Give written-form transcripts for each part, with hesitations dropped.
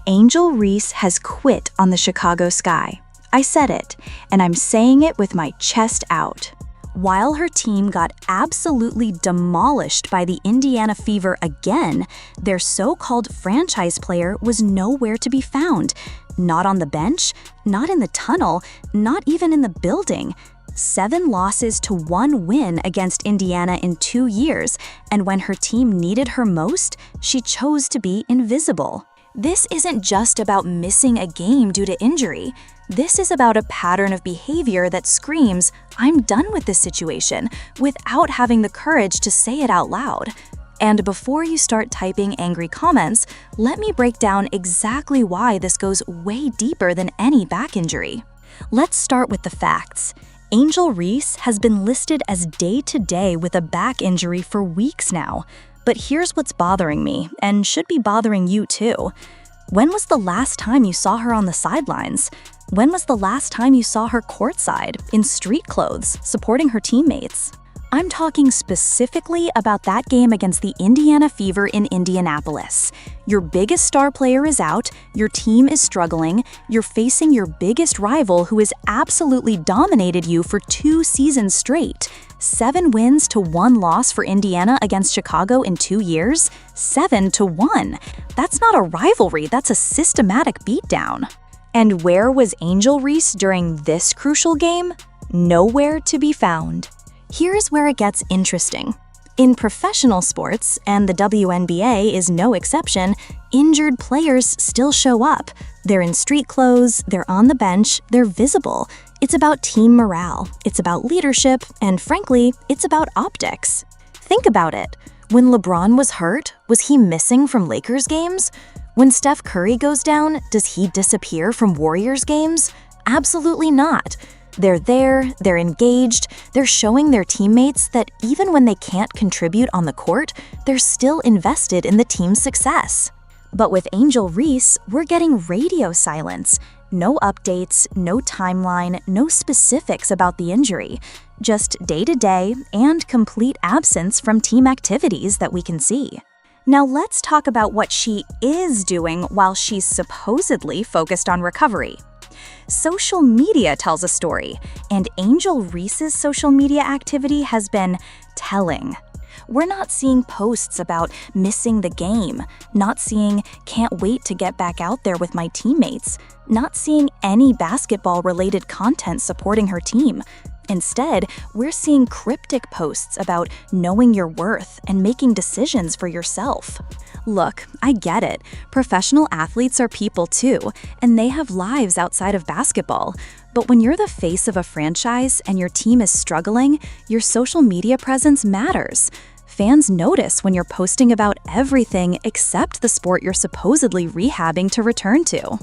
Angel Reese has quit on the Chicago Sky. I said it, and I'm saying it with my chest out. While her team got absolutely demolished by the Indiana Fever again, their so-called franchise player was nowhere to be found. Not on the bench, not in the tunnel, not even in the building. 7 losses to 1 win against Indiana in 2 years, and when her team needed her most, she chose to be invisible. This isn't just about missing a game due to injury. This is about a pattern of behavior that screams, "I'm done with this situation," without having the courage to say it out loud. And before you start typing angry comments, let me break down exactly why this goes way deeper than any back injury. Let's start with the facts. Angel Reese has been listed as day-to-day with a back injury for weeks now. But here's what's bothering me, and should be bothering you too. When was the last time you saw her on the sidelines? When was the last time you saw her courtside, in street clothes, supporting her teammates? I'm talking specifically about that game against the Indiana Fever in Indianapolis. Your biggest star player is out, your team is struggling, you're facing your biggest rival who has absolutely dominated you for 2 seasons straight. 7 wins to 1 loss for Indiana against Chicago in 2 years? 7-1. That's not a rivalry, that's a systematic beatdown. And where was Angel Reese during this crucial game? Nowhere to be found. Here's where it gets interesting. In professional sports, and the WNBA is no exception, injured players still show up. They're in street clothes, they're on the bench, they're visible. It's about team morale, it's about leadership, and frankly, it's about optics. Think about it. When LeBron was hurt, was he missing from Lakers games? When Steph Curry goes down, does he disappear from Warriors games? Absolutely not. They're there, they're engaged, they're showing their teammates that even when they can't contribute on the court, they're still invested in the team's success. But with Angel Reese, we're getting radio silence. No updates, no timeline, no specifics about the injury. Just day-to-day and complete absence from team activities that we can see. Now let's talk about what she is doing while she's supposedly focused on recovery. Social media tells a story, and Angel Reese's social media activity has been telling. We're not seeing posts about missing the game, not seeing "can't wait to get back out there with my teammates," not seeing any basketball-related content supporting her team. Instead, we're seeing cryptic posts about knowing your worth and making decisions for yourself. Look, I get it. Professional athletes are people too, and they have lives outside of basketball. But when you're the face of a franchise and your team is struggling, your social media presence matters. Fans notice when you're posting about everything except the sport you're supposedly rehabbing to return to.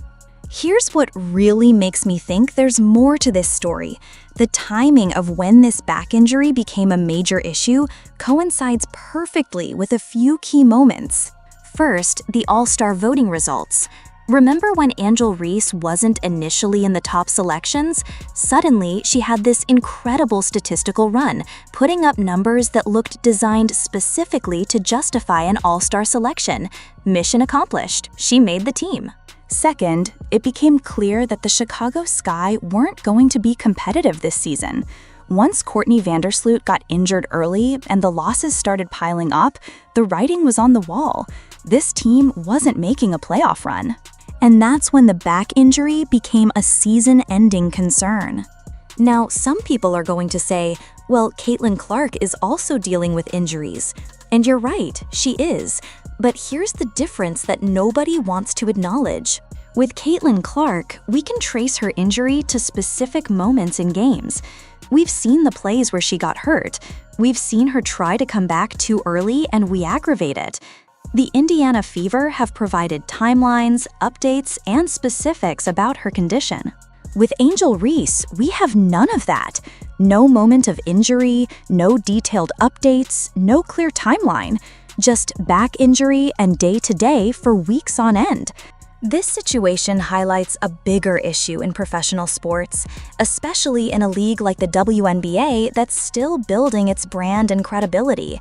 Here's what really makes me think there's more to this story. The timing of when this back injury became a major issue coincides perfectly with a few key moments. First, the All-Star voting results. Remember when Angel Reese wasn't initially in the top selections? Suddenly, she had this incredible statistical run, putting up numbers that looked designed specifically to justify an All-Star selection. Mission accomplished. She made the team. Second, it became clear that the Chicago Sky weren't going to be competitive this season. Once Courtney Vandersloot got injured early and the losses started piling up, the writing was on the wall. This team wasn't making a playoff run. And that's when the back injury became a season-ending concern. Now, some people are going to say, well, Caitlin Clark is also dealing with injuries. And you're right, she is. But here's the difference that nobody wants to acknowledge. With Caitlin Clark, we can trace her injury to specific moments in games. We've seen the plays where she got hurt. We've seen her try to come back too early and we aggravate it. The Indiana Fever have provided timelines, updates, and specifics about her condition. With Angel Reese, we have none of that. No moment of injury, no detailed updates, no clear timeline. Just back injury and day-to-day for weeks on end. This situation highlights a bigger issue in professional sports, especially in a league like the WNBA that's still building its brand and credibility.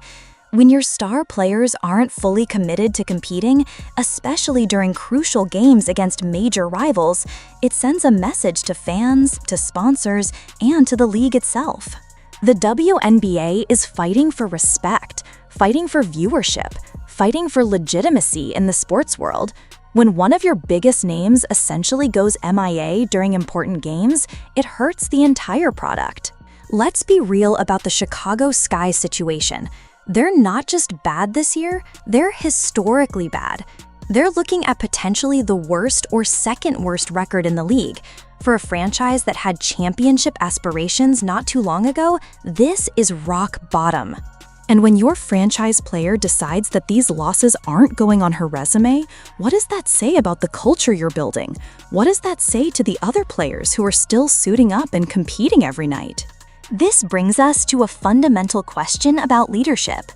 When your star players aren't fully committed to competing, especially during crucial games against major rivals, it sends a message to fans, to sponsors, and to the league itself. The WNBA is fighting for respect, fighting for viewership, fighting for legitimacy in the sports world. When one of your biggest names essentially goes MIA during important games, it hurts the entire product. Let's be real about the Chicago Sky situation. They're not just bad this year, they're historically bad. They're looking at potentially the worst or second worst record in the league. For a franchise that had championship aspirations not too long ago, this is rock bottom. And when your franchise player decides that these losses aren't going on her resume, what does that say about the culture you're building? What does that say to the other players who are still suiting up and competing every night? This brings us to a fundamental question about leadership.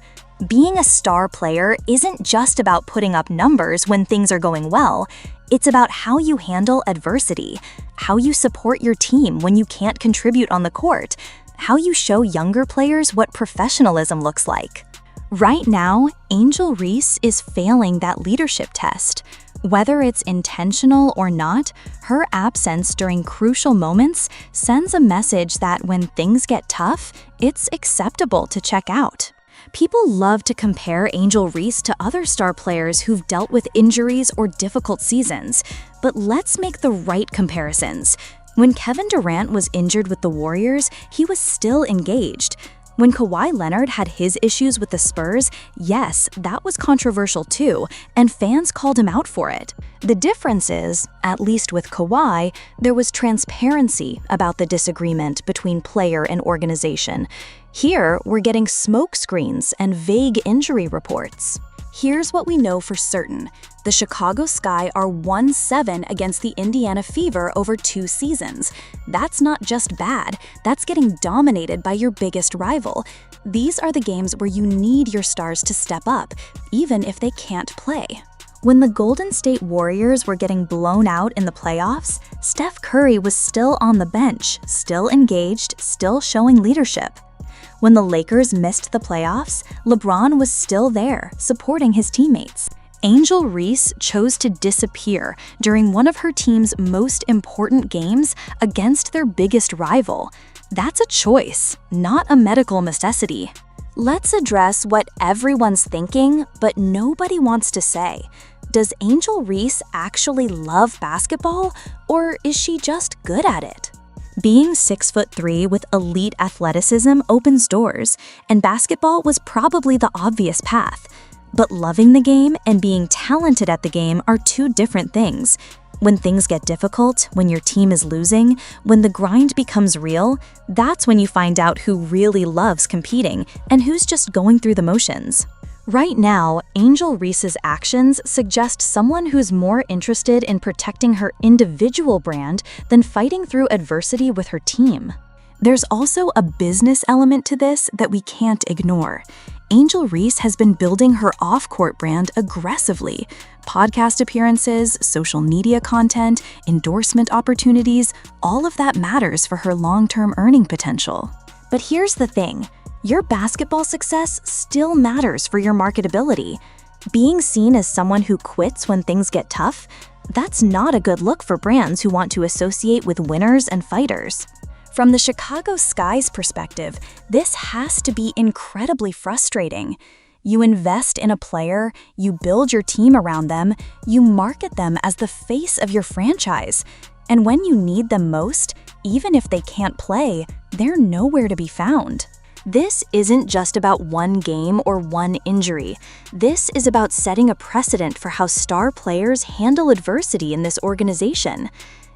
Being a star player isn't just about putting up numbers when things are going well. It's about how you handle adversity, how you support your team when you can't contribute on the court, how you show younger players what professionalism looks like. Right now, Angel Reese is failing that leadership test. Whether it's intentional or not, her absence during crucial moments sends a message that when things get tough, it's acceptable to check out. People love to compare Angel Reese to other star players who've dealt with injuries or difficult seasons, but let's make the right comparisons. When Kevin Durant was injured with the Warriors, he was still engaged. When Kawhi Leonard had his issues with the Spurs, yes, that was controversial too, and fans called him out for it. The difference is, at least with Kawhi, there was transparency about the disagreement between player and organization. Here, we're getting smoke screens and vague injury reports. Here's what we know for certain. The Chicago Sky are 1-7 against the Indiana Fever over 2 seasons. That's not just bad, that's getting dominated by your biggest rival. These are the games where you need your stars to step up, even if they can't play. When the Golden State Warriors were getting blown out in the playoffs, Steph Curry was still on the bench, still engaged, still showing leadership. When the Lakers missed the playoffs, LeBron was still there, supporting his teammates. Angel Reese chose to disappear during one of her team's most important games against their biggest rival. That's a choice, not a medical necessity. Let's address what everyone's thinking, but nobody wants to say. Does Angel Reese actually love basketball, or is she just good at it? Being 6'3" with elite athleticism opens doors, and basketball was probably the obvious path. But loving the game and being talented at the game are two different things. When things get difficult, when your team is losing, when the grind becomes real, that's when you find out who really loves competing and who's just going through the motions. Right now, Angel Reese's actions suggest someone who's more interested in protecting her individual brand than fighting through adversity with her team. There's also a business element to this that we can't ignore. Angel Reese has been building her off-court brand aggressively. Podcast appearances, social media content, endorsement opportunities, all of that matters for her long-term earning potential. But here's the thing. Your basketball success still matters for your marketability. Being seen as someone who quits when things get tough, that's not a good look for brands who want to associate with winners and fighters. From the Chicago Sky's perspective, this has to be incredibly frustrating. You invest in a player, you build your team around them, you market them as the face of your franchise. And when you need them most, even if they can't play, they're nowhere to be found. This isn't just about one game or one injury. This is about setting a precedent for how star players handle adversity in this organization.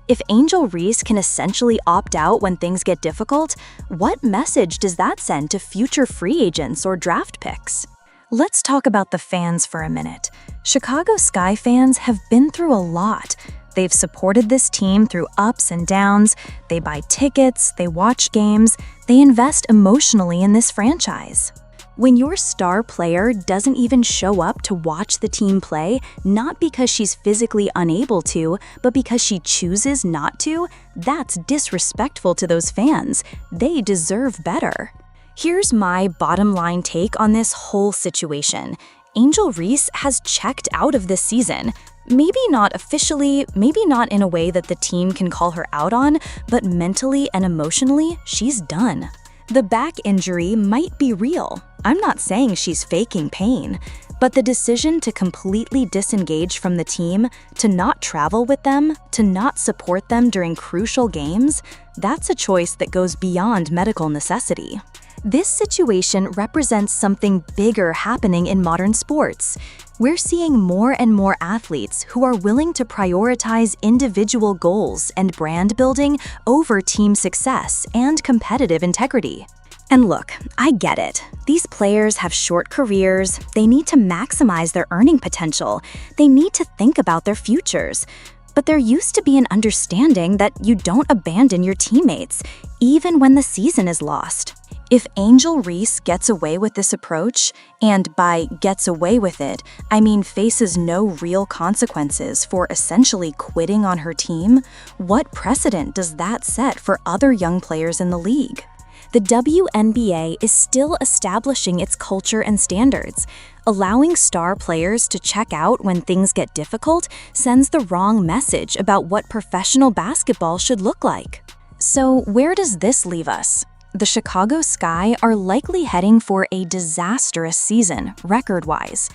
If Angel Reese can essentially opt out when things get difficult, what message does that send to future free agents or draft picks? Let's talk about the fans for a minute. Chicago Sky fans have been through a lot. They've supported this team through ups and downs, they buy tickets, they watch games, they invest emotionally in this franchise. When your star player doesn't even show up to watch the team play, not because she's physically unable to, but because she chooses not to, that's disrespectful to those fans. They deserve better. Here's my bottom line take on this whole situation. Angel Reese has checked out of this season. Maybe not officially, maybe not in a way that the team can call her out on, but mentally and emotionally, she's done. The back injury might be real. I'm not saying she's faking pain, but the decision to completely disengage from the team, to not travel with them, to not support them during crucial games, that's a choice that goes beyond medical necessity. This situation represents something bigger happening in modern sports. We're seeing more and more athletes who are willing to prioritize individual goals and brand building over team success and competitive integrity. And look, I get it. These players have short careers, they need to maximize their earning potential, they need to think about their futures. But there used to be an understanding that you don't abandon your teammates, even when the season is lost. If Angel Reese gets away with this approach, and by gets away with it, I mean faces no real consequences for essentially quitting on her team, what precedent does that set for other young players in the league? The WNBA is still establishing its culture and standards. Allowing star players to check out when things get difficult sends the wrong message about what professional basketball should look like. So where does this leave us? The Chicago Sky are likely heading for a disastrous season, record-wise.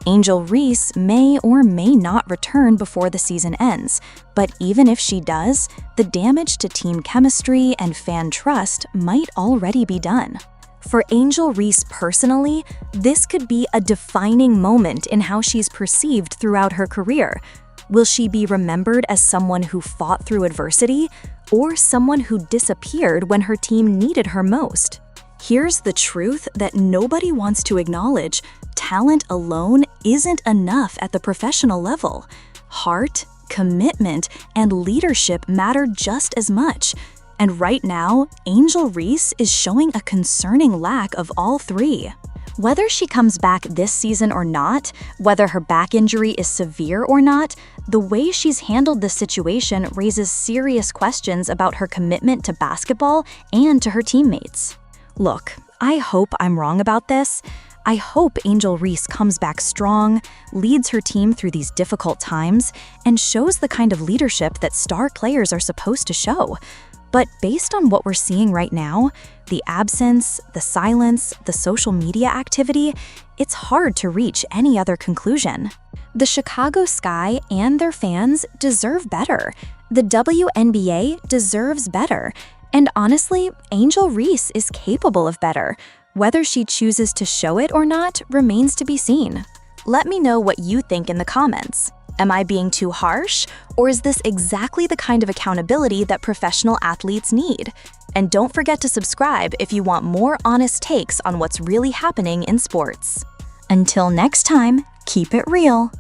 Angel Reese may or may not return before the season ends, but even if she does, the damage to team chemistry and fan trust might already be done. For Angel Reese personally, this could be a defining moment in how she's perceived throughout her career. Will she be remembered as someone who fought through adversity, or someone who disappeared when her team needed her most? Here's the truth that nobody wants to acknowledge: talent alone isn't enough at the professional level. Heart, commitment, and leadership matter just as much. And right now, Angel Reese is showing a concerning lack of all three. Whether she comes back this season or not, whether her back injury is severe or not, the way she's handled this situation raises serious questions about her commitment to basketball and to her teammates. Look, I hope I'm wrong about this. I hope Angel Reese comes back strong, leads her team through these difficult times, and shows the kind of leadership that star players are supposed to show. But based on what we're seeing right now, the absence, the silence, the social media activity, it's hard to reach any other conclusion. The Chicago Sky and their fans deserve better. The WNBA deserves better. And honestly, Angel Reese is capable of better. Whether she chooses to show it or not remains to be seen. Let me know what you think in the comments. Am I being too harsh, or is this exactly the kind of accountability that professional athletes need? And don't forget to subscribe if you want more honest takes on what's really happening in sports. Until next time, keep it real.